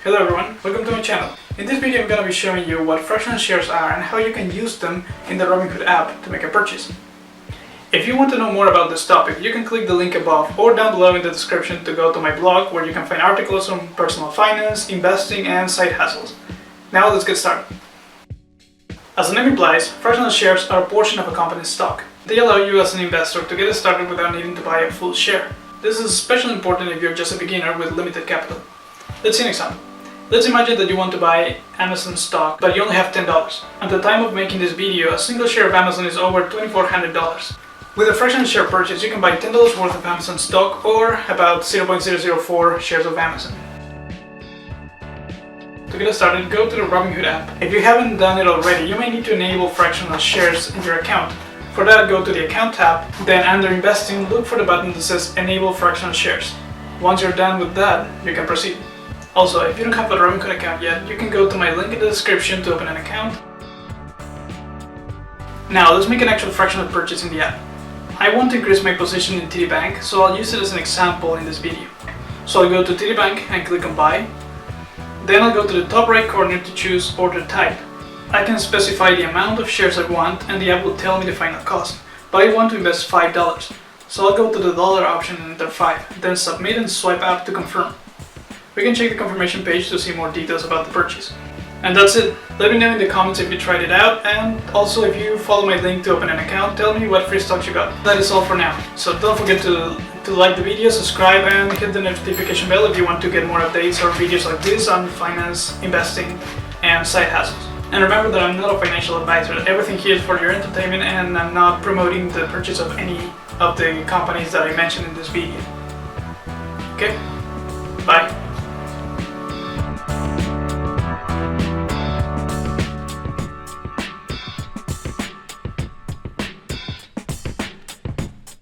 Hello everyone, welcome to my channel. In this video I'm going to be showing you what fractional shares are and how you can use them in the Robinhood app to make a purchase. If you want to know more about this topic, you can click the link above or down below in the description to go to my blog where you can find articles on personal finance, investing and side hustles. Now let's get started. As the name implies, fractional shares are a portion of a company's stock. They allow you as an investor to get started without needing to buy a full share. This is especially important if you're just a beginner with limited capital. Let's see an example. Let's imagine that you want to buy Amazon stock, but you only have $10. At the time of making this video, a single share of Amazon is over $2,400. With a fractional share purchase, you can buy $10 worth of Amazon stock or about 0.004 shares of Amazon. To get started, go to the Robinhood app. If you haven't done it already, you may need to enable fractional shares in your account. For that, go to the Account tab, then under Investing, look for the button that says Enable Fractional Shares. Once you're done with that, you can proceed. Also, if you don't have a Robinhood account yet, you can go to my link in the description to open an account. Now, let's make an actual fractional purchase in the app. I want to increase my position in TD Bank, so I'll use it as an example in this video. So I'll go to TD Bank and click on Buy. Then I'll go to the top right corner to choose Order Type. I can specify the amount of shares I want and the app will tell me the final cost, but I want to invest $5. So I'll go to the dollar option and enter 5, then submit and swipe up to confirm. We can check the confirmation page to see more details about the purchase. And that's it. Let me know in the comments if you tried it out, and also if you follow my link to open an account, tell me what free stocks you got. That is all for now. So don't forget to like the video, subscribe and hit the notification bell if you want to get more updates or videos like this on finance, investing and side hustles. And remember that I'm not a financial advisor. Everything here is for your entertainment and I'm not promoting the purchase of any of the companies that I mentioned in this video. Okay?